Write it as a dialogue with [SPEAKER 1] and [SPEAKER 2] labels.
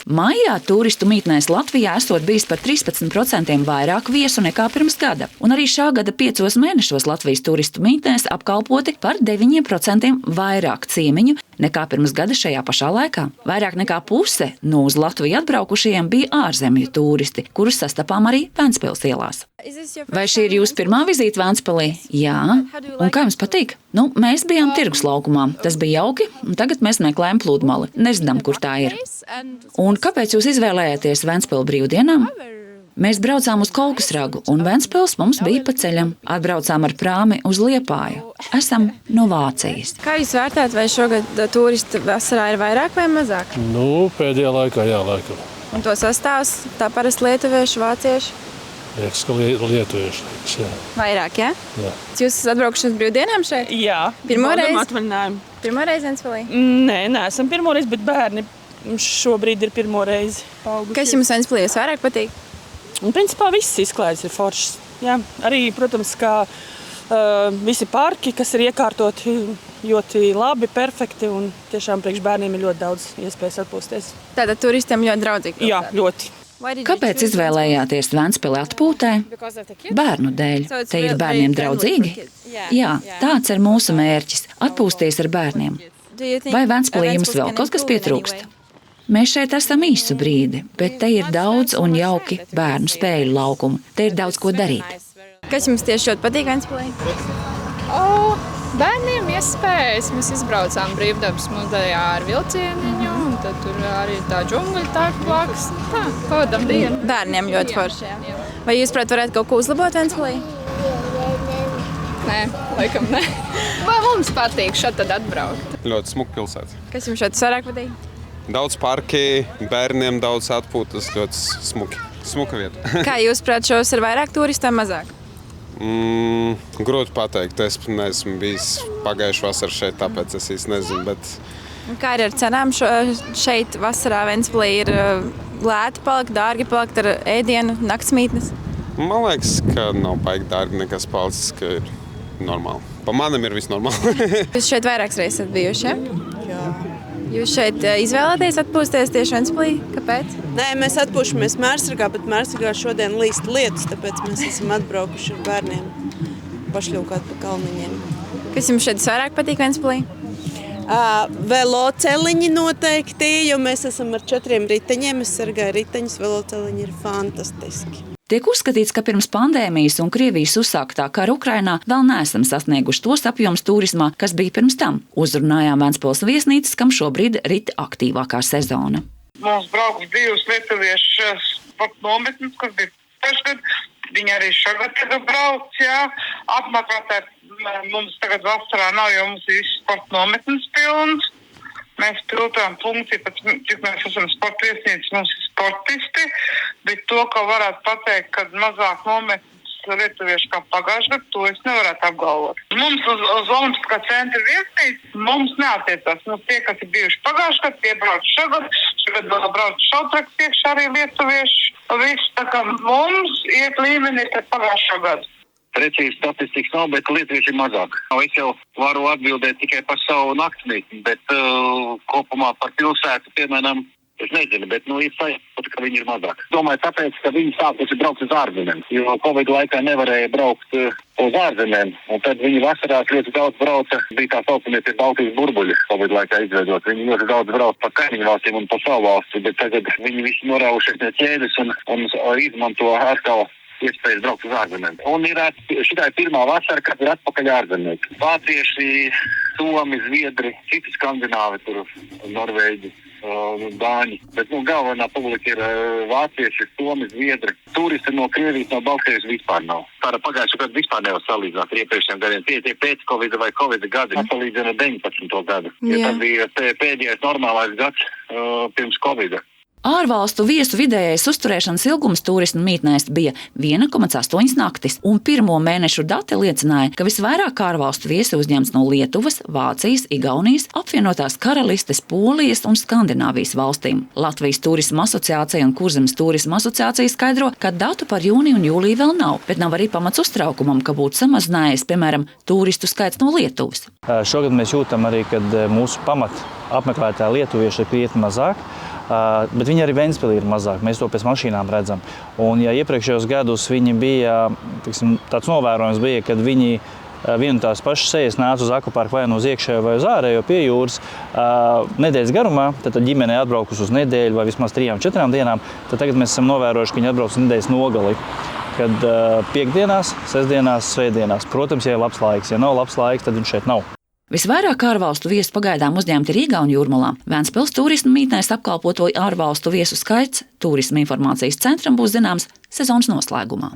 [SPEAKER 1] Maijā turistu mītnēs Latvijā esot bijis par 13% vairāk viesu nekā pirms gada, un arī šā gada 5 mēnešos Latvijas turistu mītnēs apkalpoti par 9% vairāk ciemiņu nekā pirms gada šajā pašā laikā. Vairāk nekā puse no uz Latviju atbraukušajiem bija ārzemju turisti, kurus sastapām arī Ventspils ielās. Vai šī ir jūsu pirmā vizīte Ventspilī? Jā. Un kā jums patīk? Mēs bijām tirgus laukumā. Tas bija jauki, un tagad mēs meklējam pludmali. Nezinām, kur tā ir. Un kāpēc jūs izvēlējāties Ventspilu brīvdienām? Mēs braucām uz Kolkasragu, un Ventspils mums bija pa ceļam. Atbraucām ar prāmi uz Liepāju. Esam no Vācijas.
[SPEAKER 2] Kā jūs vērtējat, vai šogad turisti vasarā ir vairāk vai mazāk?
[SPEAKER 3] Pēdējā laikā, jā, laikam.
[SPEAKER 2] Un to sastāvs tā parasti lietuvieši, vācieši?
[SPEAKER 3] Liekas, ka lietuvieši, jā.
[SPEAKER 2] Vairāk, jā?
[SPEAKER 3] Jā.
[SPEAKER 2] Jūs esat atbraukuši uz brīvdienām šeit?
[SPEAKER 4] Jā.
[SPEAKER 2] Pirmo reizi?
[SPEAKER 4] Atvaļinājumu.
[SPEAKER 2] Pirmo reizi Ventspilī?
[SPEAKER 4] Nē, neesam pirmo reizi, bet bērni šobrīd ir pirmo reizi paaugušies.
[SPEAKER 2] Kas jums Ventspilī vairāk patīk?
[SPEAKER 4] Un principā viss izklaides ir foršs. Jā. Arī, protams, kā visi parki, kas ir iekārtoti ļoti labi, perfekti, un tiešām priekš bērniem ir ļoti daudz iespējas atpūsties.
[SPEAKER 2] Tātad turistiem ļoti draudzīgi.
[SPEAKER 4] Jā, ļoti.
[SPEAKER 1] Kāpēc izvēlējāties Ventspili atpūtē? Bērnu dēļ. Te ir bērniem draudzīgi? Jā, tāds ir mūsu mērķis – atpūsties ar bērniem. Vai Ventspilī jums vēl kaut kas pietrūkst? Mēs šeit esam īsu brīdi, bet te ir daudz un jauki bērnu spēļu laukumu. Te ir daudz ko darīt.
[SPEAKER 2] Kas jums tieši ļoti patīk Ventspilī?
[SPEAKER 5] Bērniem iespējas. Mēs izbraucām brīvdabas muzejā ar vilcieniņu, un tad tur arī tā džungļa tā blakus. Tā, pavadam dienu.
[SPEAKER 2] Bērniem ļoti forši. Vai jūs, prāt, varētu kaut ko uzlabot Ventspilī?
[SPEAKER 5] Nē, laikam ne. Vai mums patīk šeit tad atbraukt?
[SPEAKER 6] Ļoti smuka pilsēta.
[SPEAKER 2] Kas jums šeit vairāk patīk?
[SPEAKER 6] Daudz parki, bērniem daudz atpūtas, ļoti smuki. Smuka vieta.
[SPEAKER 2] Kā jūs, prāt, šos ir vairāk turistu vai mazāk?
[SPEAKER 6] Grūti pateikt, es neesmu bijis pagājuši vasar šeit, tāpēc es īsti nezinu, bet...
[SPEAKER 2] Kā ir ar cenām šeit vasarā Ventspilī? Ir lēti palikt, dārgi palikt ar ēdienu, naktsmītnes?
[SPEAKER 6] Man liekas, ka nav baigi dārgi nekas palicis, ka ir normāli. Pa manim ir viss normāli.
[SPEAKER 2] Jūs šeit vairākas reizes esat bijuši, ja? Jā. Jūs šeit izvēlaties atpūsties tieši Ventspilī? Kāpēc?
[SPEAKER 7] Nē, mēs atpūšamies Mērsragā, bet Mērsragā šodien līst lietus, tāpēc mēs esam atbraukuši ar bērniem pašļaukāt pa kalniņiem.
[SPEAKER 2] Kas jums šeit vairāk patīk Ventspilī?
[SPEAKER 7] Veloceliņi noteikti, jo mēs esam ar 4 riteņiem. Es sargāju riteņus, veloceliņi ir fantastiski.
[SPEAKER 1] Tiek uzskatīts, ka pirms pandēmijas un Krievijas uzsāktā kara Ukrainā vēl neesam sasnieguši tos apjomus turismā, kas bija pirms tam. Uzrunājām Ventspils viesnīcas, kam šobrīd rit aktīvākā sezona.
[SPEAKER 8] Mums brauks 2 lietuviešu sporta nometnes, kas bija pagājušajā gadā. Viņi arī šogad tagad brauc, jā. Apmeklētāji mums tagad vasarā nav, jo mums ir sporta nometnes pilns. Mēs piltām funkciju, cik mēs esam sporta viesnīcas, mums ir sportisti, bet to, ka varētu pateikt, ka mazāk nometnes lietuvieši kā pagājušajā gadā, to es nevarētu apgalvot. Mums uz Olimpiskā centra viesnīcas mums neatiecās. Tie, kas ir bijuši pagājušajā gadā, tie brauc šogad vēl brauc šautraks iekšā arī lietuvieši. Viss tā kā mums iet līmenī pēc pagājušā gada.
[SPEAKER 9] Precīzi statistikas nav, bet lietuvieši ir mazāk. Es jau varu atbildēt tikai par savu naktsmītni, bet kopumā par pilsētu, piemēram, es nezinu, bet ir sajūta, ka viņi ir mazāk. Domāju, tāpēc, ka viņi sākusi braukt uz ārzemēm, jo Covid laikā nevarēja braukt uz ārzemēm, un tad viņi vasarās ļoti daudz brauca, bija tā saucamie tie Baltijas burbuļi Covid laikā izveidot. Viņi ļoti daudz brauc pa kaimiņu valstīm un pa savu valsti, bet tagad viņi visi noraujušies no ķēdes un izmanto atkal iespējas braukt uz ārzemēm. Un šitā ir pirmā vasara, kad ir atpakaļ ārzemnieki. Vācieši, Somi, Zviedri, citi skandināvi, tur Norvēģi, Dāņi. Bet galvenā publika ir vācieši, Somi, Zviedri. Turisti no Krievijas, no Baltkrievijas vispār nav. Tāda pagājušā gada vispār nevar salīdzināt ar iepriekšējiem gadiem. Tie pēc Covid vai Covid gadi salīdzina 19. gadu. Jo tas bija pēdējais normālais gads pirms Covid.
[SPEAKER 1] Ārvalstu viesu vidējais uzturēšanas ilgums turismu mītnēs bija 1,8 naktis, un pirmo mēnešu dati liecināja, ka visvairāk ārvalstu viesi uzņemts no Lietuvas, Vācijas, Igaunijas, apvienotās Karalistes, Polijas un Skandināvijas valstīm. Latvijas turisma asociācija un Kurzemes turisma asociācija skaidro, ka datu par jūniju un jūliju vēl nav, bet nav arī pamats uztraukumam, ka būtu samazinājies, piemēram, turistu skaits no Lietuvas.
[SPEAKER 10] Šogad mēs jūtam arī, kad mūsu pamat apmeklētāji lietuvieši ir krietni mazāk. bet viņi arī Ventspilī ir mazāk. Mēs to pēc mašīnām redzam. Un, ja iepriekšējos gadus viņi bija, tāds novērojums bija, kad viņi vienu tās pašas sejas nāca uz akvaparku vai uz iekšējo vai uz ārējo pie jūras nedēļas garumā, tad ģimene atbraukus uz nedēļu vai vismaz 3-4 dienām, tad tagad mēs esam novērojuši, ka viņi atbrauc nedēļas nogali, kad piekdienās, sestdienās, svētdienās. Protams, ja ir labs laiks. Ja nav labs laiks, tad viņš šeit nav.
[SPEAKER 1] Visvairāk ārvalstu viesu pagaidām uzņemti Rīgā un Jūrmalā. Ventspils turisma mītnēs apkalpoto ārvalstu viesu skaits Turisma informācijas centram būs zināms sezonas noslēgumā.